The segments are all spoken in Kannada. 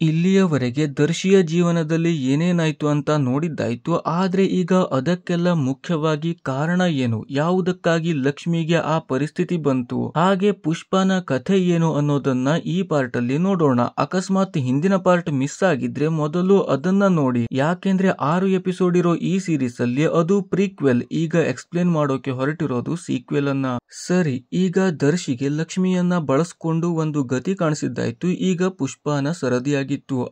ಇಲ್ಲಿಯವರೆಗೆ ದರ್ಶಿಯ ಜೀವನದಲ್ಲಿ ಏನೇನಾಯ್ತು ಅಂತ ನೋಡಿದ್ದಾಯ್ತು. ಆದ್ರೆ ಈಗ ಅದಕ್ಕೆಲ್ಲ ಮುಖ್ಯವಾಗಿ ಕಾರಣ ಏನು, ಯಾವುದಕ್ಕಾಗಿ ಲಕ್ಷ್ಮಿಗೆ ಆ ಪರಿಸ್ಥಿತಿ ಬಂತು, ಹಾಗೆ ಪುಷ್ಪನ ಕಥೆ ಏನು ಅನ್ನೋದನ್ನ ಈ ಪಾರ್ಟ್ ಅಲ್ಲಿ ನೋಡೋಣ. ಅಕಸ್ಮಾತ್ ಹಿಂದಿನ ಪಾರ್ಟ್ ಮಿಸ್ ಆಗಿದ್ರೆ ಮೊದಲು ಅದನ್ನ ನೋಡಿ, ಯಾಕೆಂದ್ರೆ 6 ಎಪಿಸೋಡ್ ಇರೋ ಈ ಸೀರೀಸ್ ಅಲ್ಲಿ ಅದು ಪ್ರೀಕ್ವೆಲ್. ಈಗ ಎಕ್ಸ್ಪ್ಲೇನ್ ಮಾಡೋಕೆ ಹೊರಟಿರೋದು ಸೀಕ್ವೆಲ್ ಅನ್ನ. ಸರಿ, ಈಗ ದರ್ಶಿಗೆ ಲಕ್ಷ್ಮಿಯನ್ನ ಬಳಸ್ಕೊಂಡು ಒಂದು ಗತಿ ಕಾಣಿಸಿದ್ದಾಯ್ತು. ಈಗ ಪುಷ್ಪನ ಸರದಿಯಾಗಿತ್ತು.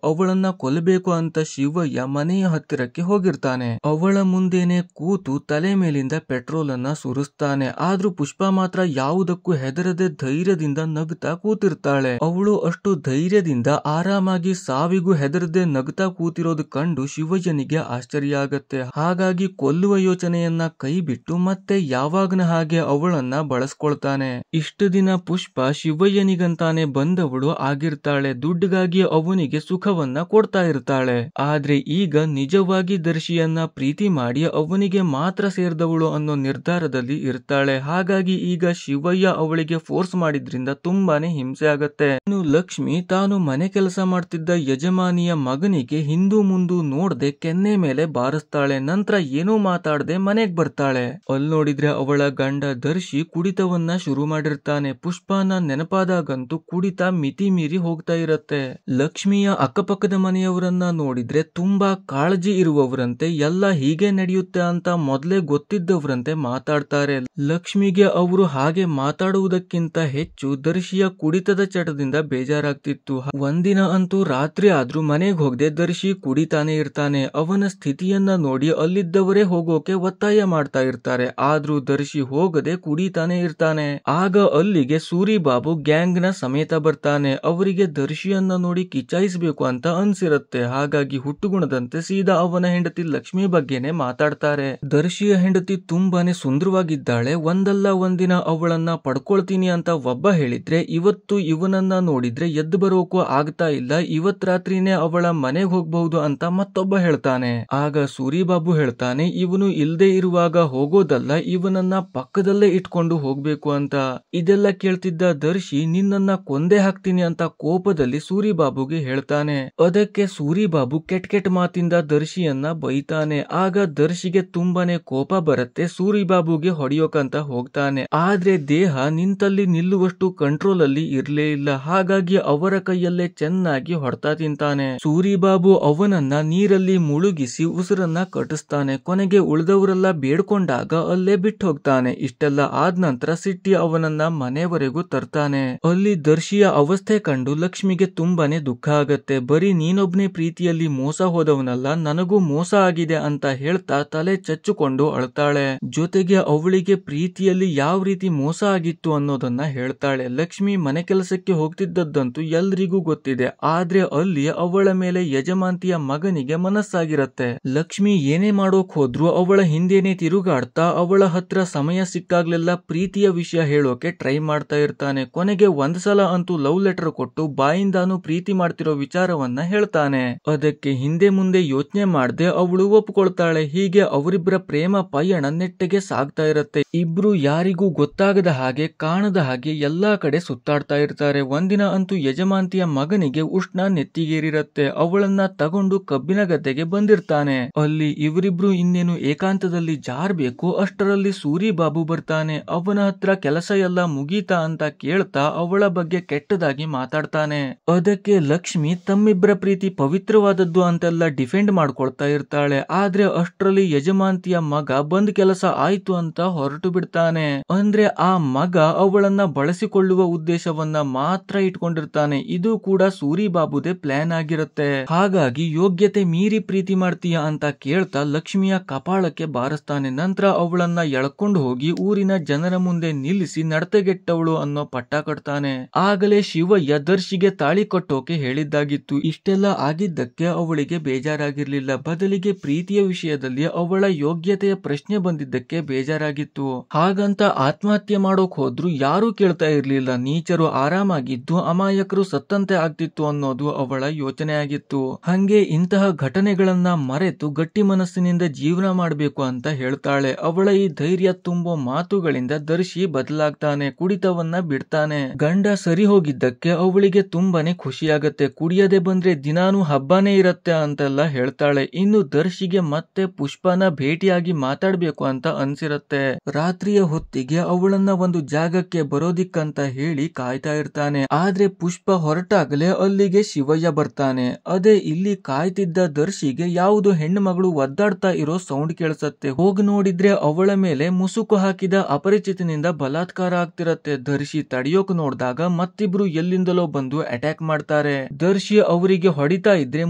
ಅವಳನ್ನ ಕೊಲ್ಲಬೇಕು ಅಂತ ಶಿವಯ್ಯ ಮನೆಯ ಹತ್ತಿರಕ್ಕೆ ಹೋಗಿರ್ತಾನೆ. ಅವಳ ಮುಂದೆನೆ ಕೂತು ತಲೆ ಮೇಲಿಂದ ಪೆಟ್ರೋಲ್ ಅನ್ನ ಸುರಿಸ್ತಾನೆ. ಆದ್ರೂ ಪುಷ್ಪ ಮಾತ್ರ ಯಾವುದಕ್ಕೂ ಹೆದರದೆ ಧೈರ್ಯದಿಂದ ನಗ್ತಾ ಕೂತಿರ್ತಾಳೆ. ಅವಳು ಅಷ್ಟು ಧೈರ್ಯದಿಂದ ಆರಾಮಾಗಿ ಸಾವಿಗೂ ಹೆದರದೆ ನಗ್ತಾ ಕೂತಿರೋದು ಕಂಡು ಶಿವಯ್ಯನಿಗೆ ಆಶ್ಚರ್ಯ ಆಗತ್ತೆ. ಹಾಗಾಗಿ ಕೊಲ್ಲುವ ಯೋಚನೆಯನ್ನ ಕೈ ಬಿಟ್ಟು ಮತ್ತೆ ಯಾವಾಗನ ಹಾಗೆ ಅವಳನ್ನ ಬಳಸ್ಕೊಳ್ತಾನೆ. ಇಷ್ಟು ದಿನ ಪುಷ್ಪ ಶಿವಯ್ಯನಿಗಂತಾನೆ ಬಂದವಳು ಆಗಿರ್ತಾಳೆ. ದುಡ್ಡಿಗಾಗಿ ಅವನಿಗೆ ಸುಖವನ್ನ ಕೊಡ್ತಾ ಇರ್ತಾಳೆ. ಆದ್ರೆ ಈಗ ನಿಜವಾಗಿ ದರ್ಶಿಯನ್ನ ಪ್ರೀತಿ ಮಾಡಿ ಅವನಿಗೆ ಮಾತ್ರ ಸೇರಿದವಳು ಅನ್ನೋ ನಿರ್ಧಾರದಲ್ಲಿ ಇರ್ತಾಳೆ. ಹಾಗಾಗಿ ಈಗ ಶಿವಯ್ಯ ಅವಳಿಗೆ ಫೋರ್ಸ್ ಮಾಡಿದ್ರಿಂದ ತುಂಬಾನೇ ಹಿಂಸೆ ಆಗತ್ತೆ. ಇನ್ನು ಲಕ್ಷ್ಮಿ ತಾನು ಮನೆ ಕೆಲಸ ಮಾಡ್ತಿದ್ದ ಯಜಮಾನಿಯ ಮಗನಿಗೆ ಹಿಂದೂ ಮುಂದೂ ನೋಡ್ದೆ ಕೆನ್ನೆ ಮೇಲೆ ಬಾರಿಸ್ತಾಳೆ. ನಂತರ ಏನೂ ಮಾತಾಡದೆ ಮನೆಗ್ ಬರ್ತಾಳೆ. ಅಲ್ಲಿ ನೋಡಿದ್ರೆ ಅವಳ ಗಂಡ ದರ್ಶಿ ಕುಡಿತವನ್ನ ಶುರು ಮಾಡಿರ್ತಾನೆ. ಪುಷ್ಪನ ನೆನಪಾದಾಗಂತೂ ಕುಡಿತ ಮಿತಿ ಮೀರಿ ಹೋಗ್ತಾ ಇರತ್ತೆ. ಲಕ್ಷ್ಮಿಯ ಅಕ್ಕಪಕ್ಕದ ಮನೆಯವರನ್ನ ನೋಡಿದ್ರೆ ತುಂಬಾ ಕಾಳಜಿ ಇರುವವರಂತೆ, ಎಲ್ಲ ಹೀಗೆ ನಡೆಯುತ್ತೆ ಅಂತ ಮೊದಲೇ ಗೊತ್ತಿದ್ದವರಂತೆ ಮಾತಾಡ್ತಾರೆ. ಲಕ್ಷ್ಮಿಗೆ ಅವರು ಹಾಗೆ ಮಾತಾಡುವುದಕ್ಕಿಂತ ಹೆಚ್ಚು ದರ್ಶಿಯ ಕುಡಿತದ ಚಟದಿಂದ ಬೇಜಾರಾಗ್ತಿತ್ತು. ಒಂದಿನ ಅಂತೂ ರಾತ್ರಿ ಆದ್ರೂ ಮನೆಗೆ ಹೋಗದೆ ದರ್ಶಿ ಕುಡಿತಾನೆ ಇರ್ತಾನೆ. ಅವನ ಸ್ಥಿತಿಯನ್ನ ನೋಡಿ ಅಲ್ಲಿದ್ದವರೇ ಹೋಗೋಕೆ ಒತ್ತಾಯ ಮಾಡ್ತಾ ಇರ್ತಾರೆ. ಆದ್ರೂ ದರ್ಶಿ ಹೋಗದೆ ಕುಡಿತಾನೆ ಇರ್ತಾನೆ. ಆಗ ಅಲ್ಲಿಗೆ ಸೂರಿ ಬಾಬು ಗ್ಯಾಂಗ್ ನ ಸಮೇತ ಬರ್ತಾನೆ. ಅವರಿಗೆ ದರ್ಶಿಯನ್ನ ನೋಡಿ ಕಿಚಾಯಿಸಬೇಕು ಅಂತ ಅನ್ಸಿರತ್ತೆ. ಹಾಗಾಗಿ ಹುಟ್ಟುಗುಣದಂತೆ ಸೀದಾ ಅವನ ಹೆಂಡತಿ ಲಕ್ಷ್ಮಿ ಬಗ್ಗೆನೆ ಮಾತಾಡ್ತಾರೆ. ದರ್ಶಿಯ ಹೆಂಡತಿ ತುಂಬಾನೇ ಸುಂದರವಾಗಿದ್ದಾಳೆ. ಒಂದಲ್ಲ ಒಂದಿನ ಅವಳನ್ನ ಪಡ್ಕೊಳ್ತೀನಿ ಅಂತ ಒಬ್ಬ ಹೇಳಿದ್ರೆ, ಇವತ್ತು ಇವನನ್ನ ನೋಡಿದ್ರೆ ಎದ್ದು ಬರೋಕೂ ಆಗ್ತಾ ಇಲ್ಲ, ಇವತ್ ರಾತ್ರಿನೇ ಅವಳ ಮನೆಗೆ ಹೋಗ್ಬಹುದು ಅಂತ ಮತ್ತೊಬ್ಬ ಹೇಳ್ತಾನೆ. ಆಗ ಸೂರಿ ಬಾಬು ಹೇಳ್ತಾನೆ, ಇವನು ಇಲ್ದೇ ಇರುವಾಗ ಹೋಗೋದಲ್ಲ, ಇವನನ್ನ ಪಕ್ಕದಲ್ಲೇ ಇಟ್ಕೊಂಡು ಹೋಗ್ಬೇಕು ಅಂತ. ಇದೆಲ್ಲ ಕೇಳ್ತಿದ್ದ ದರ್ಶಿ ನಿನ್ನನ್ನ ಕೊಂದೇ ಹಾಕ್ತೀನಿ ಅಂತ ಕೋಪದಲ್ಲಿ ಸೂರಿ ಬಾಬುಗೆ ಹೇಳ್ತಾನೆ. ಅದಕ್ಕೆ ಸೂರಿ ಬಾಬು ಕೆಟ್ಟ ಮಾತಿಂದ ದರ್ಶಿಯನ್ನ ಬೈತಾನೆ. ಆಗ ದರ್ಶಿಗೆ ತುಂಬಾನೇ ಕೋಪ ಬರುತ್ತೆ. ಸೂರಿ ಬಾಬುಗೆ ಹೊಡೆಯೋಕಂತ ಹೋಗ್ತಾನೆ. ಆದ್ರೆ ದೇಹ ನಿಂತಲ್ಲಿ ನಿಲ್ಲುವಷ್ಟು ಕಂಟ್ರೋಲ್ ಅಲ್ಲಿ ಇರ್ಲೇ ಇಲ್ಲ. ಹಾಗಾಗಿ ಅವರ ಕೈಯಲ್ಲೇ ಚೆನ್ನಾಗಿ ಹೊಡ್ತಾ ತಿಂತಾನೆ. ಸೂರಿ ಬಾಬು ಅವನನ್ನ ನೀರಲ್ಲಿ ಮುಳುಗಿಸಿ ಉಸಿರನ್ನ ಕಟ್ಟಿಸ್ತಾನೆ. ಕೊನೆಗೆ ಉಳಿದವರೆಲ್ಲ ಬೇಡ್ಕೊಂಡಾಗ ಅಲ್ಲೇ ಬಿಟ್ಟು ಹೋಗ್ತಾನೆ. ಇಷ್ಟೆಲ್ಲ ಆದ ನಂತರ ಸಿಟ್ಟಿ ಅವನನ್ನ ಮನೆವರೆಗೂ ತರ್ತಾನೆ. ಅಲ್ಲಿ ದರ್ಶಿಯ ಅವಸ್ಥೆ ಕಂಡು ಲಕ್ಷ್ಮಿಗೆ ತುಂಬಾನೇ ದುಃಖ ಆಗತ್ತೆ. ಬರೀ ನೀನೊಬ್ನೇ ಪ್ರೀತಿಯಲ್ಲಿ ಮೋಸ ಹೋದವನಲ್ಲ, ನನಗೂ ಮೋಸ ಆಗಿದೆ ಅಂತ ಹೇಳ್ತಾ ತಲೆ ಚಚ್ಚಿಕೊಂಡು ಅಳ್ತಾಳೆ. ಜೊತೆಗೆ ಅವಳಿಗೆ ಪ್ರೀತಿಯಲ್ಲಿ ಯಾವ ರೀತಿ ಮೋಸ ಆಗಿತ್ತು ಅನ್ನೋದನ್ನ ಹೇಳ್ತಾಳೆ. ಲಕ್ಷ್ಮಿ ಮನೆ ಕೆಲಸಕ್ಕೆ ಹೋಗ್ತಿದ್ದದ್ದಂತೂ ಎಲ್ರಿಗೂ ಗೊತ್ತಿದೆ. ಆದ್ರೆ ಅಲ್ಲಿ ಅವಳ ಮೇಲೆ ಯಜಮಾಂತಿಯ ಮಗನಿಗೆ ಮನಸ್ಸಾಗಿರತ್ತೆ. ಲಕ್ಷ್ಮಿ ಏನೇ ಮಾಡೋಕ್ ಹೋದ್ರು ಅವಳ ಹಿಂದೆನೆ ತಿರುಗಾಡ್ತಾ ಅವಳ ಹತ್ರ ಸಮಯ ಸಿಕ್ಕಾಗ್ಲೆಲ್ಲ ಪ್ರೀತಿಯ ವಿಷಯ ಹೇಳೋಕೆ ಟ್ರೈ ಮಾಡ್ತಾ ಇರ್ತಾನೆ. ಕೊನೆಗೆ ಒಂದ್ಸಲ ಅಂತೂ ಲವ್ ಲೆಟರ್ ಕೊಟ್ಟು ಬಾಯಿಂದಾನು ಪ್ರೀತಿ ಮಾಡ್ತಿರೋ ವಿಚಾರವನ್ನ ಹೇಳ್ತಾನೆ. ಅದಕ್ಕೆ ಹಿಂದೆ ಮುಂದೆ ಯೋಚನೆ ಮಾಡದೆ ಅವಳು ಒಪ್ಕೊಳ್ತಾಳೆ. ಹೀಗೆ ಅವರಿಬ್ಬರ ಪ್ರೇಮ ಪಯಣ ನೆಟ್ಟಗೆ ಸಾಗ್ತಾ ಇರತ್ತೆ. ಇಬ್ರು ಯಾರಿಗೂ ಗೊತ್ತಾಗದ ಹಾಗೆ ಕಾಣದ ಹಾಗೆ ಎಲ್ಲಾ ಕಡೆ ಸುತ್ತಾಡ್ತಾ ಇರ್ತಾರೆ. ಒಂದಿನ ಅಂತೂ ಯಜಮಾಂತಿಯ ಮಗನಿಗೆ ಉಷ್ಣ ನೆತ್ತಿಗೇರಿರತ್ತೆ. ಅವಳನ್ನ ತಗೊಂಡು ಕಬ್ಬಿನ ಗದ್ದೆಗೆ ಬಂದಿರ್ತಾನೆ. ಅಲ್ಲಿ ಇವರಿಬ್ರು ಇನ್ನೇನು ಏಕಾಂತದಲ್ಲಿ ಜಾರ್ಬೇಕು. ಅಷ್ಟರಲ್ಲಿ ಸೂರಿ ಬಾಬು ಬರ್ತಾನೆ. ಅವನ ಹತ್ರ ಕೆಲಸ ಎಲ್ಲ ಮುಗೀತಾ ಅಂತ ಕೇಳ್ತಾ ಅವಳ ಬಗ್ಗೆ ಕೆಟ್ಟದಾಗಿ ಮಾತಾಡ್ತಾನೆ. ಅದಕ್ಕೆ ಲಕ್ಷ್ಮಿ ತಮ್ಮಿಬ್ಬರ ಪ್ರೀತಿ ಪವಿತ್ರವಾದದ್ದು ಅಂತೆಲ್ಲ ಡಿಫೆಂಡ್ ಮಾಡ್ಕೊಳ್ತಾ ಇರ್ತಾಳೆ. ಆದ್ರೆ ಅಷ್ಟರಲ್ಲಿ ಯಜಮಾಂತಿಯ ಮಗ ಬಂದ್ ಕೆಲಸ ಆಯ್ತು ಅಂತ ಹೊರಟು ಬಿಡ್ತಾನೆ. ಅಂದ್ರೆ ಆ ಮಗ ಅವಳನ್ನ ಬಳಸಿಕೊಳ್ಳುವ ಉದ್ದೇಶವನ್ನ ಮಾತ್ರ ಇಟ್ಕೊಂಡಿರ್ತಾನೆ. ಇದು ಕೂಡ ಸೂರಿ ಬಾಬುದೇ ಪ್ಲಾನ್ ಆಗಿರುತ್ತೆ. ಹಾಗಾಗಿ ಯೋಗ್ಯತೆ ಮೀರಿ ಪ್ರೀತಿ ಮಾಡ್ತೀಯ ಅಂತ ಕೇಳ್ತಾ ಲಕ್ಷ್ಮಿಯ ಕಪಾಳಕ್ಕೆ ಬಾರಿಸ್ತಾನೆ. ನಂತರ ಅವಳನ್ನ ಎಳ್ಕೊಂಡು ಹೋಗಿ ಊರಿನ ಜನರ ಮುಂದೆ ನಿಲ್ಲಿಸಿ ನಡತೆಗೆಟ್ಟವಳು ಅನ್ನೋ ಪಟ್ಟ ಕಟ್ತಾನೆ. ಆಗಲೇ ಶಿವಯ್ಯ ದರ್ಶಿಗೆ ತಾಳಿ ಕಟ್ಟೋಕೆ ಹೇಳಿದ್ದಾಗಿತ್ತು. ಇಷ್ಟೆಲ್ಲ ಆಗಿದ್ದಕ್ಕೆ ಅವಳಿಗೆ ಬೇಜಾರಾಗಿರ್ಲಿಲ್ಲ. ಬದಲಿಗೆ ಪ್ರೀತಿಯ ವಿಷಯದಲ್ಲಿ ಅವಳ ಯೋಗ್ಯತೆಯ ಪ್ರಶ್ನೆ ಬಂದಿದ್ದಕ್ಕೆ ಬೇಜಾರಾಗಿತ್ತು. ಹಾಗಂತ ಆತ್ಮಹತ್ಯೆ ಮಾಡೋಕ್ ಹೋದ್ರು ಯಾರೂ ಕೇಳ್ತಾ ಇರ್ಲಿಲ್ಲ. ನೀಚರು ಆರಾಮಾಗಿದ್ದು ಅಮಾಯಕರು ಸತ್ತಂತೆ ಆಗ್ತಿತ್ತು ಅನ್ನೋದು ಅವಳ ಯೋಚನೆ ಆಗಿತ್ತು. ಹಂಗೆ ಇಂತಹ ಘಟನೆಗಳನ್ನ ಮರೆತು ಗಟ್ಟಿ ಮನಸ್ಸಿನಿಂದ ಜೀವನ ಮಾಡ್ಬೇಕು ಅಂತ ಹೇಳ್ತಾಳೆ. ಅವಳ ಈ ಧೈರ್ಯ ತುಂಬೋ ಮಾತುಗಳಿಂದ ದರ್ಶಿ ಬದಲಾಗ್ತಾನೆ. ಕುಡಿತವನ್ನ ಬಿಡ್ತಾನೆ. ಗಂಡ ಸರಿ ಹೋಗಿದ್ದಕ್ಕೆ ಅವಳಿಗೆ ತುಂಬಾನೇ ಖುಷಿಯಾಗತ್ತೆ. ಕುಡಿಯದೆ ಬಂದ್ರೆ ದಿನಾನು ಹಬ್ಬನೇ ಇರತ್ತೆ ಅಂತೆಲ್ಲ ಹೇಳ್ತಾಳೆ. ಇನ್ನು ದರ್ಶಿಗೆ ಮತ್ತೆ ಪುಷ್ಪನ ಭೇಟಿಯಾಗಿ ಮಾತಾಡ್ಬೇಕು ಅಂತ ಅನ್ಸಿರತ್ತೆ. ರಾತ್ರಿಯ ಹೊತ್ತಿಗೆ ಅವಳನ್ನ ಒಂದು ಜಾಗಕ್ಕೆ ಬರೋದಿಕ್ಕಂತ ಹೇಳಿ ಕಾಯ್ತಾ ಇರ್ತಾನೆ. ಆದ್ರೆ ಪುಷ್ಪ ಹೊರಟಾಗಲೇ ಅಲ್ಲಿಗೆ ಶಿವಯ್ಯ ಬರ್ತಾನೆ. ಅದೇ ಇಲ್ಲಿ ಕಾಯ್ತಿದ್ದ ದರ್ಶಿಗೆ ಯಾವುದು ಹೆಣ್ಣು ಮಗಳು ಒದ್ದಾಡ್ತಾ ಇರೋ ಸೌಂಡ್ ಕೇಳಿಸತ್ತೆ. ಹೋಗಿ ನೋಡಿದ್ರೆ ಅವಳ ಮೇಲೆ ಮುಸುಕು ಹಾಕಿದ ಅಪರಿಚಿತನಿಂದ ಬಲಾತ್ಕಾರ ಆಗ್ತಿರತ್ತೆ. ದರ್ಶಿ ತಡೆಯೋಕ್ ನೋಡಿದಾಗ ಮತ್ತಿಬ್ರು ಎಲ್ಲಿಂದಲೋ ಬಂದು ಅಟ್ಯಾಕ್ ಮಾಡ್ತಾರೆ. ದರ್ಶಿ ಅವರಿಗೆ ಹೊಡಿತಾ ಇದ್ರೆ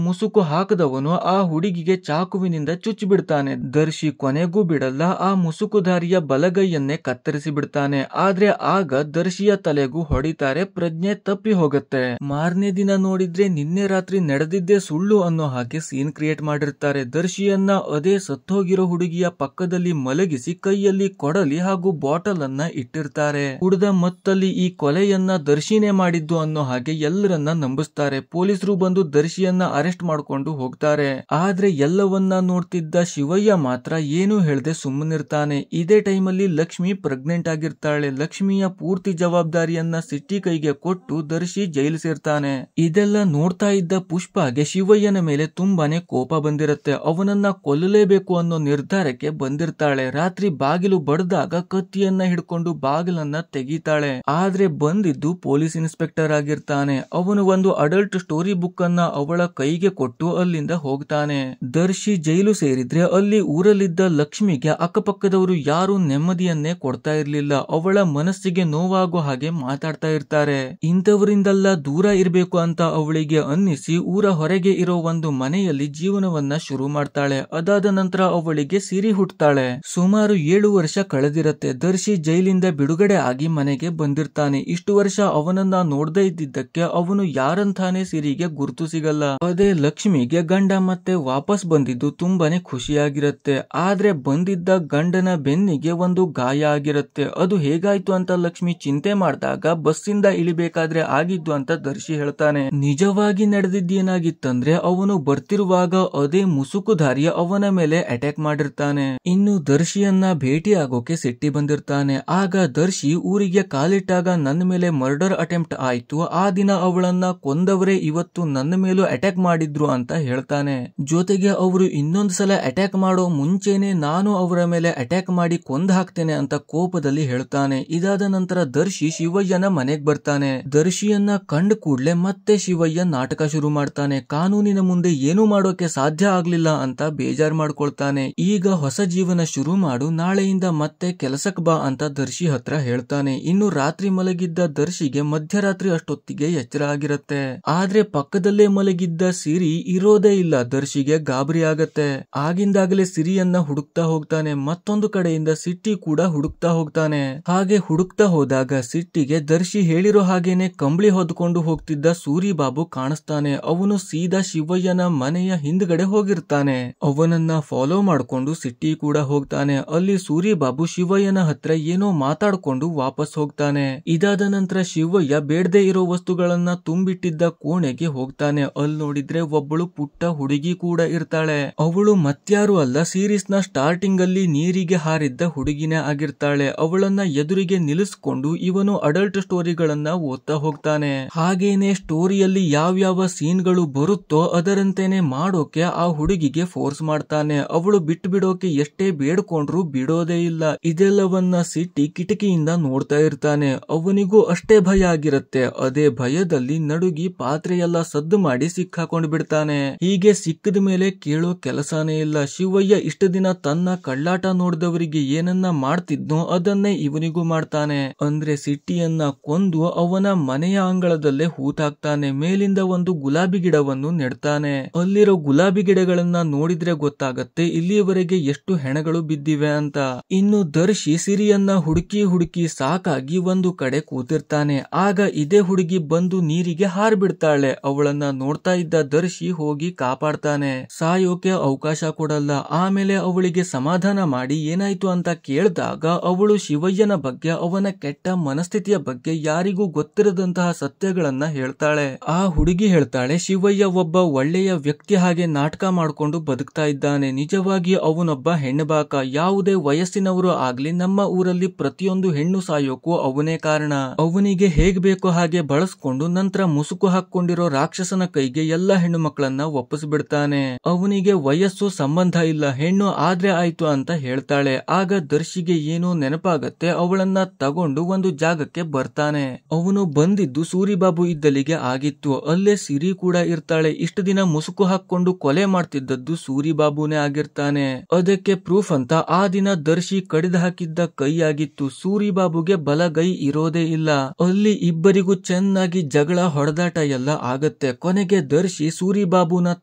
ಮುಸುಕು ಹಾಕದವನು ಆ ಹುಡುಗಿಗೆ ಚಾಕುವಿನಿಂದ ಚುಚ್ಚಿ ಬಿಡ್ತಾನೆ. ದರ್ಶಿ ಕೊನೆಗೂ ಬಿಡಲ್ಲ, ಆ ಮುಸುಕುಧಾರಿಯ ಬಲಗೈಯನ್ನೇ ಕತ್ತರಿಸಿ ಬಿಡ್ತಾನೆ. ಆದ್ರೆ ಆಗ ದರ್ಶಿಯ ತಲೆಗೂ ಹೊಡಿತಾರೆ, ಪ್ರಜ್ಞೆ ತಪ್ಪಿ ಹೋಗುತ್ತೆ. ಮಾರನೇ ದಿನ ನೋಡಿದ್ರೆ ನಿನ್ನೆ ರಾತ್ರಿ ನಡೆದಿದ್ದೇ ಸುಳ್ಳು ಅನ್ನೋ ಹಾಗೆ ಸೀನ್ ಕ್ರಿಯೇಟ್ ಮಾಡಿರ್ತಾರೆ. ದರ್ಶಿಯನ್ನ ಅದೇ ಸತ್ತೋಗಿರೋ ಹುಡುಗಿಯ ಪಕ್ಕದಲ್ಲಿ ಮಲಗಿಸಿ ಕೈಯಲ್ಲಿ ಕೊಡಲಿ ಹಾಗೂ ಬಾಟಲ್ ಅನ್ನ ಇಟ್ಟಿರ್ತಾರೆ. ಕುಡ್ದ ಮತ್ತಲ್ಲಿ ಈ ಕೊಲೆಯನ್ನ ದರ್ಶಿನೇ ಮಾಡಿದ್ದು ಅನ್ನೋ ಹಾಗೆ ಎಲ್ಲರನ್ನ ನಂಬಿಸ್ತಾರೆ. ಪೊಲೀಸರು ಬಂದು ದರ್ಶಿಯನ್ನ ಅರೆಸ್ಟ್ ಮಾಡ್ಕೊಂಡು ಹೋಗ್ತಾರೆ. ಆದ್ರೆ ಎಲ್ಲವನ್ನ ನೋಡ್ತಿದ್ದ ಶಿವಯ್ಯ ಮಾತ್ರ ಏನು ಹೇಳ್ದೆ ಸುಮ್ಮನಿರ್ತಾನೆ. ಇದೇ ಟೈಮಲ್ಲಿ ಲಕ್ಷ್ಮಿ ಪ್ರೆಗ್ನೆಂಟ್ ಆಗಿರ್ತಾಳೆ. ಲಕ್ಷ್ಮಿಯ ಪೂರ್ತಿ ಜವಾಬ್ದಾರಿಯನ್ನ ಸಿಟ್ಟಿ ಕೈಗೆ ಕೊಟ್ಟು ದರ್ಶಿ ಜೈಲು ಸೇರ್ತಾನೆ. ಇದೆಲ್ಲ ನೋಡ್ತಾ ಇದ್ದ ಪುಷ್ಪಾಗೆ ಶಿವಯ್ಯನ ಮೇಲೆ ತುಂಬಾನೇ ಕೋಪ ಬಂದಿರತ್ತೆ. ಅವನನ್ನ ಕೊಲ್ಲಲೇಬೇಕು ಅನ್ನೋ ನಿರ್ಧಾರಕ್ಕೆ ಬಂದಿರ್ತಾಳೆ. ರಾತ್ರಿ ಬಾಗಿಲು ಬಡ್ದಾಗ ಕತ್ತಿಯನ್ನ ಹಿಡ್ಕೊಂಡು ಬಾಗಿಲನ್ನ ತೆಗಿತಾಳೆ. ಆದ್ರೆ ಬಂದಿದ್ದು ಪೊಲೀಸ್ ಇನ್ಸ್ಪೆಕ್ಟರ್ ಆಗಿರ್ತಾನೆ. ಅವನು ಒಂದು ಅಡಲ್ಟ್ ಸ್ಟೋರಿ ಬುಕ್ ಅನ್ನ ಅವಳ ಕೈಗೆ ಕೊಟ್ಟು ಅಲ್ಲಿಂದ ಹೋಗ್ತಾನೆ. ದರ್ಶಿ ಜೈಲು ಸೇರಿದ್ರೆ ಅಲ್ಲಿ ಊರಲ್ಲಿದ್ದ ಲಕ್ಷ್ಮಿಗೆ ಅಕ್ಕಪಕ್ಕದವರು ಯಾರು ನೆಮ್ಮದಿಯನ್ನೇ ಕೊಡ್ತಾ ಇರ್ಲಿಲ್ಲ. ಅವಳ ಮನಸ್ಸಿಗೆ ನೋವಾಗೋ ಹಾಗೆ ಮಾತಾಡ್ತಾ ಇರ್ತಾರೆ. ಇಂಥವರಿಂದೆಲ್ಲ ದೂರ ಇರ್ಬೇಕು ಅಂತ ಅವಳಿಗೆ ಅನ್ನಿಸಿ ಊರ ಹೊರಗೆ ಇರೋ ಒಂದು ಮನೆಯಲ್ಲಿ ಜೀವನವನ್ನ ಶುರು ಮಾಡ್ತಾಳೆ. ಅದಾದ ನಂತರ ಅವಳಿಗೆ ಸಿರಿ ಹುಟ್ಟುತ್ತಾಳೆ. ಸುಮಾರು 7 ವರ್ಷ ಕಳೆದಿರತ್ತೆ. ದರ್ಶಿ ಜೈಲಿಂದ ಬಿಡುಗಡೆ ಆಗಿ ಮನೆಗೆ ಬಂದಿರ್ತಾನೆ. ಇಷ್ಟು ವರ್ಷ ಅವನನ್ನ ನೋಡದೇ ಇದ್ದಿದ್ದಕ್ಕೆ ಅವನು ಯಾರಂತಾನೆ ಸಿರಿಗೆ ಗುರುತು ಸಿಗಲ್ಲ. ಅದೇ ಲಕ್ಷ್ಮಿಗೆ ಗಂಡ ಮತ್ತೆ ವಾಪಸ್ ಬಂದಿದ್ದು ತುಂಬಾನೇ ಖುಷಿಯಾಗಿರತ್ತೆ. ಆದ್ರೆ ಬಂದಿದ್ದ ಗಂಡನ ಬೆನ್ನಿಗೆ ಒಂದು ಗಾಯ ಆಗಿರತ್ತೆ. ಅದು ಹೇಗಾಯ್ತು ಅಂತ ಲಕ್ಷ್ಮಿ ಚಿಂತೆ ಮಾಡಿದಾಗ ಬಸ್ಸಿಂದ ಇಳಿಬೇಕಾದ್ರೆ ಆಗಿದ್ದು ಅಂತ ದರ್ಶಿ ಹೇಳ್ತಾನೆ. ನಿಜವಾಗಿ ನಡೆದಿದ್ದೇನಾಗಿತ್ತಂದ್ರೆ ಅವನು ಬರ್ತಿರುವಾಗ ಅದೇ ಮುಸುಕುಧಾರಿ ಅವನ ಮೇಲೆ ಅಟ್ಯಾಕ್ ಮಾಡಿರ್ತಾನೆ. ಇನ್ನು ದರ್ಶಿಯನ್ನ ಭೇಟಿ ಆಗೋಕೆ ಸಿಟ್ಟಿ ಬಂದಿರ್ತಾನೆ. ಆಗ ದರ್ಶಿ ಊರಿಗೆ ಕಾಲಿಟ್ಟಾಗ ನನ್ನ ಮೇಲೆ ಮರ್ಡರ್ ಅಟೆಂಪ್ಟ್ ಆಯ್ತು, ಆ ದಿನ ಅವಳನ್ನ ಕೊಂದವರೇ ಇವತ್ತು ನನ್ನ ಮೇಲೂ ಅಟ್ಯಾಕ್ ಮಾಡಿದ್ರು ಅಂತ ಹೇಳ್ತಾನೆ. ಜೊತೆಗೆ ಅವರು ಇನ್ನೊಂದ್ಸಲ ಅಟ್ಯಾಕ್ ಮಾಡೋ ಮುಂಚೆನೆ ನಾನು ಅವರ ಮೇಲೆ ಅಟ್ಯಾಕ್ ಮಾಡಿ ಕೊಂದ್ ಹಾಕ್ತೇನೆ ಅಂತ ಕೋಪದಲ್ಲಿ ಹೇಳ್ತಾನೆ. ಇದಾದ ನಂತರ ದರ್ಶಿ ಶಿವಯ್ಯನ ಮನೆಗ್ ಬರ್ತಾನೆ. ದರ್ಶಿಯನ್ನ ಕಂಡ ಕೂಡ್ಲೆ ಮತ್ತೆ ಶಿವಯ್ಯ ನಾಟಕ ಶುರು ಮಾಡ್ತಾನೆ. ಕಾನೂನಿನ ಮುಂದೆ ಏನು ಮಾಡೋಕೆ ಸಾಧ್ಯ ಆಗ್ಲಿಲ್ಲ ಅಂತ ಬೇಜಾರ್ ಮಾಡ್ಕೊಳ್ತಾನೆ. ಈಗ ಹೊಸ ಜೀವನ ಶುರು ಮಾಡು, ನಾಳೆಯಿಂದ ಮತ್ತೆ ಕೆಲಸಕ್ ಬಾ ಅಂತ ದರ್ಶಿ ಹತ್ರ ಹೇಳ್ತಾನೆ. ಇನ್ನು ರಾತ್ರಿ ಮಲಗಿದ್ದ ದರ್ಶಿಗೆ ಮಧ್ಯರಾತ್ರಿ ಅಷ್ಟೊತ್ತಿಗೆ ಎಚ್ಚರ ಆಗಿರತ್ತೆ. ಆದ್ರೆ ಪಕ್ಕದಲ್ಲೇ ಮಲಗಿದ್ದ ಸಿರಿ ಇರೋದೇ ಇಲ್ಲ. ದರ್ಶಿಗೆ ಗಾಬರಿ ಆಗತ್ತೆ. ಆಗಿಂದಾಗಲೇ ಸಿರಿಯನ್ನ ಹುಡುಕ್ತಾ ಹೋಗ್ತಾನೆ. ಮತ್ತೊಂದು ಕಡೆಯಿಂದ ಸಿಟ್ಟಿ ಕೂಡ ಹುಡುಕ್ತಾ ಹೋಗ್ತಾನೆ. ಹಾಗೆ ಹುಡುಕ್ತಾ ಹೋದಾಗ ಸಿಟ್ಟಿಗೆ ದರ್ಶಿ ಹೇಳಿರೋ ಹಾಗೇನೆ ಕಂಬಳಿ ಹೊದ್ಕೊಂಡು ಹೋಗ್ತಿದ್ದ ಸೂರಿ ಬಾಬು ಕಾಣಿಸ್ತಾನೆ. ಅವನು ಸೀದಾ ಶಿವಯ್ಯನ ಮನೆಯ ಹಿಂದ್ಗಡೆ ಹೋಗಿರ್ತಾನೆ. ಅವನನ್ನ ಫಾಲೋ ಮಾಡ್ಕೊಂಡು ಸಿಟ್ಟಿ ಕೂಡ ಹೋಗ್ತಾನೆ. ಅಲ್ಲಿ ಸೂರಿ ಬಾಬು ಶಿವಯ್ಯನ ಹತ್ರ ಏನೋ ಮಾತಾಡ್ಕೊಂಡು ವಾಪಸ್ ಹೋಗ್ತಾನೆ. ಇದಾದ ನಂತರ ಶಿವಯ್ಯ ಬೇಡದೆ ಇರೋ ವಸ್ತುಗಳನ್ನ ತುಂಬಿಟ್ಟಿದ್ದ ಕೋಣೆಗೆ ಹೋಗ್ತಾನೆ. ಅಲ್ಲಿ ನೋಡಿದ್ರೆ ಒಬ್ಬಳು ಪುಟ್ಟ ಹುಡುಗಿ ಕೂಡ ಇರ್ತಾಳೆ. ಅವಳು ಮತ್ಯಾರು ಅಲ್ಲ, ಸೀರೀಸ್ ನ ಸ್ಟಾರ್ಟಿಂಗ್ ಅಲ್ಲಿ ನೀರಿಗೆ ಹಾರಿದ್ದ ಹುಡುಗಿನೇ ಆಗಿರ್ತಾಳೆ. ಅವಳನ್ನ ಎದುರಿಗೆ ನಿಲ್ಲಿಸ್ಕೊಂಡು ಇವನು ಅಡಲ್ಟ್ ಸ್ಟೋರಿಗಳನ್ನ ಓದ್ತಾ ಹೋಗ್ತಾನೆ. ಹಾಗೇನೆ ಸ್ಟೋರಿಯಲ್ಲಿ ಯಾವ್ಯಾವ ಸೀನ್ಗಳು ಬರುತ್ತೋ ಅದರಂತೆನೆ ಮಾಡೋಕೆ ಆ ಹುಡುಗಿಗೆ ಫೋರ್ಸ್ ಮಾಡ್ತಾನೆ. ಅವಳು ಬಿಟ್ಟು ಬಿಡೋಕೆ ಎಷ್ಟೇ ಬೇಡ್ಕೊಂಡ್ರು ಬಿಡೋದೇ ಇಲ್ಲ. ಇದೆಲ್ಲವನ್ನ ಸಿಟ್ಟಿ ಕಿಟಕಿಯಿಂದ ನೋಡ್ತಾ ಇರ್ತಾನೆ. ಅವನಿಗೂ ಅಷ್ಟೇ ಭಯ ಆಗಿರತ್ತೆ. ಅದೇ ಭಯದಲ್ಲಿ ನಡುಗಿ ಪಾತ್ರೆಯೆಲ್ಲ ಸದ್ದು ಮಾಡಿ ಸಿಕ್ಕಾಕೊಂಡ್ ಬಿಡ್ತಾನೆ. ಹೀಗೆ ಸಿಕ್ಕದ ಮೇಲೆ ಕೇಳೋ ಕೆಲಸನೇ ಇಲ್ಲ. ಶಿವಯ್ಯ ಇಷ್ಟು ದಿನ ತನ್ನ ಕಳ್ಳಾಟ ನೋಡಿದವರಿಗೆ ಏನನ್ನ ಮಾಡ್ತಿದ್ನೋ ಅದನ್ನೇ ಇವನಿಗೂ ಮಾಡ್ತಾನೆ. ಅಂದ್ರೆ ಸಿಟ್ಟಿಯನ್ನ ಕೊಂದು ಅವನ ಮನೆಯ ಅಂಗಳದಲ್ಲೇ ಹೂತಾಕ್ತಾನೆ. ಮೇಲಿಂದ ಒಂದು ಗುಲಾಬಿ ಗಿಡವನ್ನು ನೆಡ್ತಾನೆ. ಅಲ್ಲಿರೋ ಗುಲಾಬಿ ಗಿಡಗಳನ್ನ ನೋಡಿದ್ರೆ ಗೊತ್ತಾಗತ್ತೆ ಇಲ್ಲಿಯವರೆಗೆ ಎಷ್ಟು ಹೆಣಗಳು ಬಿದ್ದಿವೆ ಅಂತ. ಇನ್ನು ದರ್ಶಿ ಸಿರಿಯನ್ನ ಹುಡುಕಿ ಹುಡುಕಿ ಸಾಕಾಗಿ ಒಂದು ಕಡೆ ಕೂತಿರ್ತಾನೆ. ಆಗ ಇದೇ ಹುಡುಗಿ ಬಂದು ನೀರಿಗೆ ಹಾರ್ಬಿಡ್ತಾಳೆ. ಅವಳನ್ನ ನೋಡ್ತಾ ಇದ್ದ ದರ್ಶಿ ಹೋಗಿ ಕಾಪಾಡ್ತಾನೆ. ಸಾಯೋಕೆ ಅವಕಾಶ ಕೊಡಲ್ಲ. ಆಮೇಲೆ ಅವಳಿಗೆ ಸಮಾಧಾನ ಮಾಡಿ ಏನಾಯ್ತು ಅಂತ ಕೇಳಿದಾಗ ಅವಳು ಶಿವಯ್ಯನ ಬಗ್ಗೆ, ಅವನ ಕೆಟ್ಟ ಮನಸ್ಥಿತಿಯ ಬಗ್ಗೆ ಯಾರಿಗೂ ಗೊತ್ತಿರದಂತಹ ಸತ್ಯಗಳನ್ನ ಹೇಳ್ತಾಳೆ. ಆ ಹುಡುಗಿ ಹೇಳ್ತಾಳೆ, ಶಿವಯ್ಯ ಒಬ್ಬ ಒಳ್ಳೆಯ ವ್ಯಕ್ತಿ ಹಾಗೆ ನಾಟಕ ಮಾಡ್ಕೊಂಡು ಬದುಕ್ತಾ ಇದ್ದಾನೆ. ನಿಜವಾಗಿ ಅವನೊಬ್ಬ ಹೆಣ್ಣುಬಾಕ. ಯಾವುದೇ ವಯಸ್ಸಿನವರು ಆಗ್ಲಿ ನಮ್ಮ ಊರಲ್ಲಿ ಪ್ರತಿಯೊಂದು ಹೆಣ್ಣು ಸಾಯೋಕು ಅವನೇ ಕಾರಣ. ಅವನಿಗೆ ಹೇಗ್ ಬೇಕೋ ಹಾಗೆ ಬಳಸ್ಕೊಂಡು ನಂತರ ಮುಸುಕು ಹಾಕಿ ಹಾಕೊಂಡಿರೋ ರಾಕ್ಷಸನ ಕೈಗೆ ಎಲ್ಲಾ ಹೆಣ್ಣು ಮಕ್ಕಳನ್ನ ಒಪ್ಪಿಸ್ಬಿಡ್ತಾನೆ. ಅವನಿಗೆ ವಯಸ್ಸು ಸಂಬಂಧ ಇಲ್ಲ, ಹೆಣ್ಣು ಆದ್ರೆ ಆಯ್ತು ಅಂತ ಹೇಳ್ತಾಳೆ. ಆಗ ದರ್ಶಿಗೆ ಏನೋ ನೆನಪಾಗತ್ತೆ. ಅವಳನ್ನ ತಗೊಂಡು ಒಂದು ಜಾಗಕ್ಕೆ ಬರ್ತಾನೆ. ಅವನು ಬಂದಿದ್ದು ಸೂರಿಬಾಬು ಇದ್ದಲಿಗೆ ಆಗಿತ್ತು. ಅಲ್ಲೇ ಸಿರಿ ಕೂಡ ಇರ್ತಾಳೆ. ಇಷ್ಟು ದಿನ ಮುಸುಕು ಹಾಕೊಂಡು ಕೊಲೆ ಮಾಡ್ತಿದ್ದದ್ದು ಸೂರಿಬಾಬುನೇ ಆಗಿರ್ತಾನೆ. ಅದಕ್ಕೆ ಪ್ರೂಫ್ ಅಂತ ಆ ದಿನ ದರ್ಶಿ ಕಡಿದು ಹಾಕಿದ್ದ ಕೈ ಆಗಿತ್ತು. ಸೂರಿಬಾಬುಗೆ ಬಲಗೈ ಇರೋದೇ ಇಲ್ಲ. ಅಲ್ಲಿ ಇಬ್ಬರಿಗೂ ಚೆನ್ನಾಗಿ ಜಗಳ ಹೊಡೆದಾಟ ಎಲ್ಲ ಆಗತ್ತೆ. ಕೊನೆಗೆ ದರ್ಶಿ ಸೂರಿಬಾಬುನ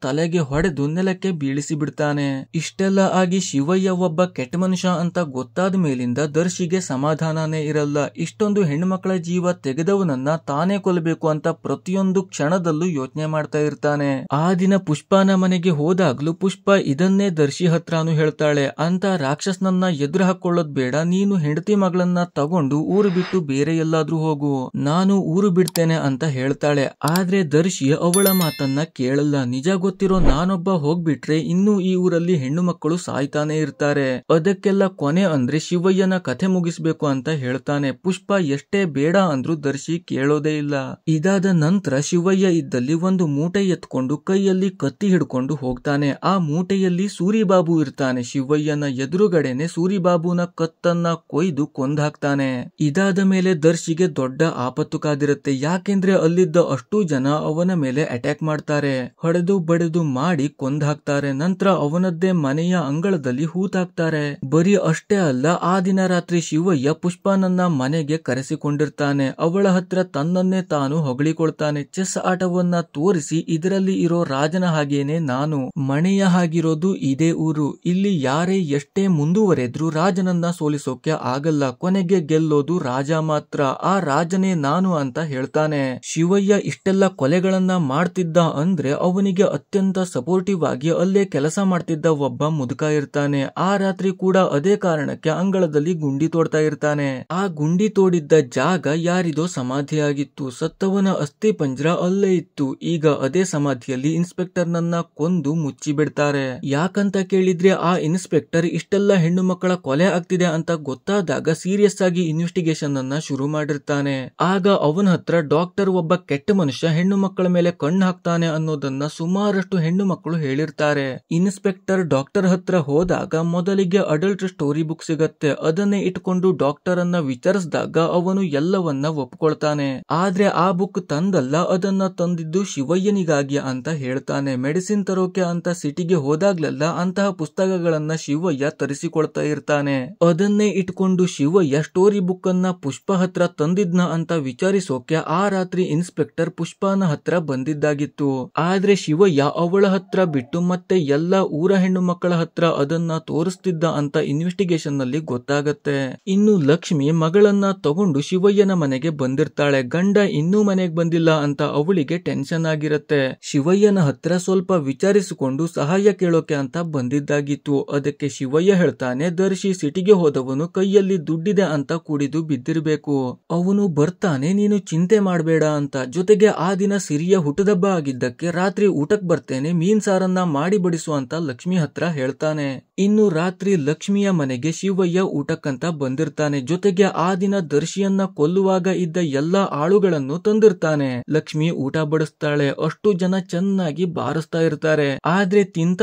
ತಲೆಗೆ ಹೊಡೆದು ನೆಲಕ್ಕೆ ಬೀಳಿಸಿ ಬಿಡ್ತಾನೆ. ಇಷ್ಟೆಲ್ಲ ಆಗಿ ಶಿವಯ್ಯ ಒಬ್ಬ ಕೆಟ್ಟ ಮನುಷ್ಯ ಅಂತ ಗೊತ್ತಾದ ಮೇಲಿಂದ ದರ್ಶಿಗೆ ಸಮಾಧಾನನೇ ಇರಲ್ಲ. ಇಷ್ಟೊಂದು ಹೆಣ್ಮಕ್ಳ ಜೀವ ತೆಗೆದವನನ್ನ ತಾನೇ ಕೊಲ್ಲಬೇಕು ಅಂತ ಪ್ರತಿಯೊಂದು ಕ್ಷಣದಲ್ಲೂ ಯೋಚನೆ ಮಾಡ್ತಾ ಇರ್ತಾನೆ. ಆ ದಿನ ಪುಷ್ಪನ ಮನೆಗೆ ಹೋದಾಗ್ಲೂ ಪುಷ್ಪ ಇದನ್ನೇ ದರ್ಶಿ ಹತ್ರಾನು ಹೇಳ್ತಾಳೆ. ಅಂತ ರಾಕ್ಷಸನನ್ನ ಎದುರು ಹಾಕೊಳ್ಳೋದ್ ಬೇಡ, ನೀನು ಹೆಂಡತಿ ಮಗಳನ್ನ ತಗೊಂಡು ಊರು ಬಿಟ್ಟು ಬೇರೆ ಎಲ್ಲಾದ್ರೂ ಹೋಗು, ನಾನು ಊರು ಬಿಡ್ತೇನೆ ಅಂತ ಹೇಳ್ತಾಳೆ. ಆದ್ರೆ ದರ್ಶಿ ಅವಳ ಮಾತನ್ನ ಕೇಳಲ್ಲ. ನಿಜ ಗೊತ್ತಿರೋ ನಾನೊಬ್ಬ ಹೋಗ್ಬಿಟ್ರೆ ಇನ್ನೂ ಈ ಊರಲ್ಲಿ ಹೆಣ್ಣು ಮಕ್ಕಳು ಸಾಯ್ತಾನೆ ಇರ್ತಾರೆ. ಅದಕ್ಕೆಲ್ಲ ಕೊನೆ ಅಂದ್ರೆ ಶಿವಯ್ಯನ ಕಥೆ ಮುಗಿಸ್ಬೇಕು ಅಂತ ಹೇಳ್ತಾನೆ. ಪುಷ್ಪ ಎಷ್ಟೇ ಬೇಡ ಅಂದ್ರೂ ದರ್ಶಿ ಕೇಳೋದೇ ಇಲ್ಲ. ಇದಾದ ನಂತರ ಶಿವಯ್ಯ ಇದ್ದಲ್ಲಿ ಒಂದು ಮೂಟೆ ಎತ್ಕೊಂಡು ಕೈಯಲ್ಲಿ ಕತ್ತಿ ಹಿಡ್ಕೊಂಡು ಹೋಗ್ತಾನೆ. ಆ ಮೂಟೆಯಲ್ಲಿ ಸೂರಿಬಾಬು ಇರ್ತಾನೆ. ಶಿವಯ್ಯನ ಎದುರುಗಡೆನೆ ಸೂರಿಬಾಬುನ ಕತ್ತನ್ನ ಕೊಯ್ದು ಕೊಂದಾಕ್ತಾನೆ. ಇದಾದ ಮೇಲೆ ದರ್ಶಿಗೆ ದೊಡ್ಡ ಆಪತ್ತು ಕಾದಿರುತ್ತೆ. ಯಾಕೆಂದ್ರೆ ಅಲ್ಲಿದ್ದ ಅಷ್ಟೂ ಜನ ಅವನ ಮೇಲೆ ಅಟ್ಯಾಕ್ ಮಾಡ್ತಾರೆ. ಹೊಡೆದು ಬಡೆದು ಮಾಡಿ ಕೊಂದಾಕ್ತಾರೆ. ನಂತರ ಅವನದ್ದೇ ಮನೆಯ ಅಂಗಳದಲ್ಲಿ ಹೂತಾಕ್ತಾರೆ. ಬರೀ ಅಷ್ಟೇ ಅಲ್ಲ, ಆ ದಿನ ರಾತ್ರಿ ಶಿವಯ್ಯ ಪುಷ್ಪನನ್ನ ಮನೆಗೆ ಕರೆಸಿಕೊಂಡಿರ್ತಾನೆ. ಅವಳ ಹತ್ರ ತನ್ನನ್ನೇ ತಾನು ಹೊಗಳಿಕೊಳ್ತಾನೆ. ಚೆಸ್ ಆಟವನ್ನ ತೋರಿಸಿ, ಇದರಲ್ಲಿ ಇರೋ ರಾಜನ ಹಾಗೇನೆ ನಾನು, ಮಣೆಯ ಹಾಗಿರೋದು ಇದೇ ಊರು, ಇಲ್ಲಿ ಯಾರೇ ಎಷ್ಟೇ ಮುಂದುವರೆದ್ರು ರಾಜನನ್ನ ಸೋಲಿಸೋಕೆ ಆಗಲ್ಲ, ಕೊನೆಗೆ ಗೆಲ್ಲೋದು ರಾಜ ಮಾತ್ರ, ಆ ರಾಜನೇ ನಾನು ಅಂತ ಹೇಳ್ತಾನೆ. ಶಿವಯ್ಯ ಇಷ್ಟೆಲ್ಲ ಕೊಲೆಗಳನ್ನ ಮಾಡ್ತಿದ್ದ ಅಂದ್ರೆ ಅವನಿಗೆ ಅತ್ಯಂತ ಸಪೋರ್ಟಿವ್ ಆಗಿ ಅಲ್ಲೇ ಕೆಲಸ ಮಾಡ್ತಿದ್ದ ಒಬ್ಬ ಮುದುಕ ಇರ್ತಾನೆ. ಆ ರಾತ್ರಿ ಕೂಡ ಅದೇ ಕಾರಣಕ್ಕೆ ಅಂಗಳದಲ್ಲಿ ಗುಂಡಿ ತೋಡ್ತಾ ಇರ್ತಾನೆ. ಆ ಗುಂಡಿ ತೋಡಿದ್ದ ಜಾಗ ಯಾರಿದೋ ಸಮಾಧಿಯಾಗಿತ್ತು. ಸತ್ತವನ ಅಸ್ಥಿ ಪಂಜರ ಅಲ್ಲೇ ಇತ್ತು. ಈಗ ಅದೇ ಸಮಾಧಿಯಲ್ಲಿ ಇನ್ಸ್ಪೆಕ್ಟರ್ ನನ್ನ ಕೊಂದು ಮುಚ್ಚಿ ಬಿಡ್ತಾರೆ. ಯಾಕಂತ ಕೇಳಿದ್ರೆ ಆ ಇನ್ಸ್ಪೆಕ್ಟರ್ ಇಷ್ಟೆಲ್ಲ ಹೆಣ್ಣು ಮಕ್ಕಳ ಕೊಲೆ ಆಗ್ತಿದೆ ಅಂತ ಗೊತ್ತಾದಾಗ ಸೀರಿಯಸ್ ಆಗಿ ಇನ್ವೆಸ್ಟಿಗೇಷನ್ ಅನ್ನ ಶುರು ಮಾಡಿರ್ತಾನೆ. ಆಗ ಅವನ ಹತ್ರ ಡಾಕ್ಟರ್ ಒಬ್ಬ ಕೆಟ್ಟ ಮನುಷ್ಯ ಹೆಣ್ಣು ಮಕ್ಕಳ ಮೇಲೆ ಕಣ್ಣು ಹಾಕ್ತಾನೆ ಅನ್ನೋದನ್ನ ಸುಮಾರಷ್ಟು ಹೆಣ್ಣು ಮಕ್ಕಳು ಹೇಳಿರ್ತಾರೆ. ಇನ್ಸ್ಪೆಕ್ಟರ್ ಡಾಕ್ಟರ್ ಹತ್ರ ಹೋದಾಗ ಮೊದಲಿಗೆ ಅಡಲ್ಟ್ ಸ್ಟೋರಿ ಬುಕ್ ಸಿಗತ್ತೆ. ಅದನ್ನೇ ಇಟ್ಕೊಂಡು ಡಾಕ್ಟರ್ ಅನ್ನ ವಿಚಾರಿಸಿದಾಗ ಅವನು ಎಲ್ಲವನ್ನ ಒಪ್ಕೊಳ್ತಾನೆ. ಆದ್ರೆ ಆ ಬುಕ್ ತಂದಲ್ಲ, ಅದನ್ನ ತಂದಿದ್ದು ಶಿವಯ್ಯನಿಗಾಗಿ ಅಂತ ಹೇಳ್ತಾನೆ. ಮೆಡಿಸಿನ್ ತರೋಕೆ ಅಂತ ಸಿಟಿಗೆ ಹೋದಾಗ್ಲೆಲ್ಲ ಅಂತಹ ಪುಸ್ತಕಗಳನ್ನ ಶಿವಯ್ಯ ತರಿಸಿಕೊಳ್ತಾ ಇರ್ತಾನೆ. ಅದನ್ನೇ ಇಟ್ಕೊಂಡು ಶಿವಯ್ಯ ಸ್ಟೋರಿ ಬುಕ್ ಅನ್ನ ಪುಷ್ಪ ಹತ್ರ ತಂದಿದ್ನ ಅಂತ ವಿಚಾರಿಸೋಕೆ ಆ ರಾತ್ರಿ ಇನ್ಸ್ಪೆಕ್ಟರ್ ಪುಷ್ಪನ ಹತ್ರ ಬಂದಿದ್ದಾಗಿತ್ತು. ಆದ್ರೆ ಶಿವಯ್ಯ ಅವಳ ಹತ್ರ ಬಿಟ್ಟು ಮತ್ತೆ ಎಲ್ಲ ಊರ ಹೆಣ್ಣು ಮಕ್ಕಳ ಹತ್ರ ಅದನ್ನ ತೋರಿಸ್ತಿದ್ದ ಅಂತ ಇನ್ವೆಸ್ಟಿಗೇಷನ್ ನಲ್ಲಿ ಗೊತ್ತಾಗತ್ತೆ. ಇನ್ನು ಲಕ್ಷ್ಮಿ ಮಗಳನ್ನ ತಗೊಂಡು ಶಿವಯ್ಯನ ಮನೆಗೆ ಬಂದಿರ್ತಾಳೆ. ಗಂಡ ಇನ್ನೂ ಮನೆಗೆ ಬಂದಿಲ್ಲ ಅಂತ ಅವಳಿಗೆ ಟೆನ್ಷನ್ ಆಗಿರತ್ತೆ. ಶಿವಯ್ಯನ ಹತ್ರ ಸ್ವಲ್ಪ ವಿಚಾರಿಸಿಕೊಂಡು ಸಹಾಯ ಕೇಳೋಕೆ ಅಂತ ಬಂದಿದ್ದಾಗಿತ್ತು. ಅದಕ್ಕೆ ಶಿವಯ್ಯ ಹೇಳ್ತಾನೆ, ದರ್ಶಿ ಸಿಟಿಗೆ ಹೋದವನು ಕೈಯಲ್ಲಿ ದುಡ್ಡಿದೆ ಅಂತ ಕುಡಿದು ಬಿದ್ದಿರ್ಬೇಕು, ಅವನು ಬರ್ತಾನೆ, ನೀನು ಚಿಂತೆ ಮಾಡಬೇಡ ಅಂತ. ಜೊತೆಗೆ ಆ ದಿನ ಸಿರಿಯ ಹುಟ್ಟದಬ್ಬ ಆಗಿದ್ದಕ್ಕೆ ರಾತ್ರಿ ಊಟಕ್ ಬರ್ತೇನೆ, ಮೀನ್ ಸಾರನ್ನ ಮಾಡಿ ಬಡಿಸು ಅಂತ ಲಕ್ಷ್ಮಿ ಹತ್ರ ಹೇಳ್ತಾನೆ. ಇನ್ನು ರಾತ್ರಿ ಲಕ್ಷ್ಮಿಯ ಮನೆಗೆ ಶಿವಯ್ಯ ಊಟಕ್ಕಂತ ಬಂದಿರ್ತಾನೆ. ಜೊತೆಗೆ ಆ ದಿನ ದರ್ಶಿಯನ್ನ ಕೊಲ್ಲುವಾಗ ಇದ್ದ ಎಲ್ಲಾ ಆಳುಗಳನ್ನು ತಂದಿರ್ತಾನೆ. ಲಕ್ಷ್ಮಿ ಊಟ ಬಡಿಸ್ತಾಳೆ. ಅಷ್ಟು ಜನ ಚೆನ್ನಾಗಿ ಬಾರಿಸ್ತಾ ಇರ್ತಾರೆ. ಆದ್ರೆ ತಿಂತ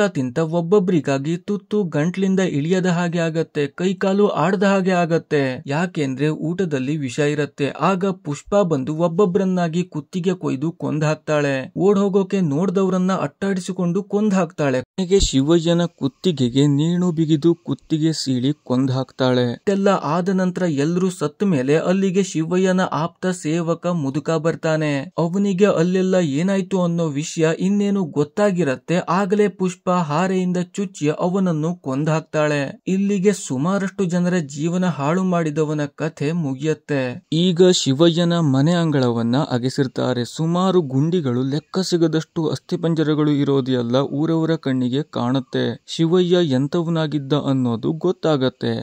ಒಬ್ಬೊಬ್ರಿಗಾಗಿ ತುತ್ತು ಗಂಟ್ಲಿಂದ ಇಳಿಯದ ಹಾಗೆ ಆಗತ್ತೆ, ಕೈಕಾಲು ಆಡದ ಹಾಗೆ ಆಗತ್ತೆ. ಯಾಕೆಂದ್ರೆ ಊಟದಲ್ಲಿ ವಿಷ ಇರತ್ತೆ. ಆಗ ಪುಷ್ಪ ಬಂದು ಒಬ್ಬೊಬ್ರನ್ನಾಗಿ ಕುತ್ತಿಗೆ ಕೊಯ್ದು ಕೊಂದ್ ಹಾಕ್ತಾಳೆ. ಓಡ್ ಹೋಗೋಕೆ ನೋಡ್ದವ್ರನ್ನ ಅಟ್ಟಾಡಿಸಿಕೊಂಡು ಕೊಂದ್ ಹಾಕ್ತಾಳೆ. ಕೊನೆಗೆ ಶಿವಯ್ಯನ ಕುತ್ತಿಗೆಗೆ ನೇಣು ಬಿಗಿದು ಕುತ್ತಿಗೆ ಸೀಳಿ ಕೊಂದ್ ಹಾಕ್ತಾಳೆ. ಇಷ್ಟೆಲ್ಲ ಆದ ನಂತರ ಎಲ್ರೂ ಸತ್ತ ಮೇಲೆ ಅಲ್ಲಿಗೆ ಶಿವಯ್ಯನ ಆಪ್ತ ಸೇವಕ ಮುದುಕ ಬರ್ತಾನೆ. ಅವನಿಗೆ ಅಲ್ಲೆಲ್ಲ ಏನಾಯ್ತು ಅನ್ನೋ ವಿಷಯ ಇನ್ನೇನು ಗೊತ್ತಾಗಿರತ್ತೆ. ಆಗಲೇ ಪುಷ್ಪ ಹಾರೆಯಿಂದ ಚುಚ್ಚಿ ಅವನನ್ನು ಕೊಂದ್ ಹಾಕ್ತಾಳೆ. ಇಲ್ಲಿಗೆ ಸುಮಾರಷ್ಟು ಜನರ ಜೀವನ ಹಾಳು ಮಾಡಿದವನ ಕಥೆ ಮುಗಿಯತ್ತೆ. ಈಗ ಶಿವಯ್ಯನ ಮನೆ ಅಂಗಳವನ್ನ ಅಗೆಸಿರ್ತಾರೆ. ಸುಮಾರು ಗುಂಡಿಗಳು, ಲೆಕ್ಕ ಸಿಗದಷ್ಟು ಅಸ್ಥಿಪಂಜರಗಳು ಇರೋದು ಎಲ್ಲ ಊರವರ ಕಣ್ಣಿಗೆ ಕಾಣುತ್ತೆ. ಶಿವಯ್ಯ ಎಂತವನಾಗಿದ್ದ ಅನ್ನೋದು ಗೊತ್ತಾಗತ್ತೆ.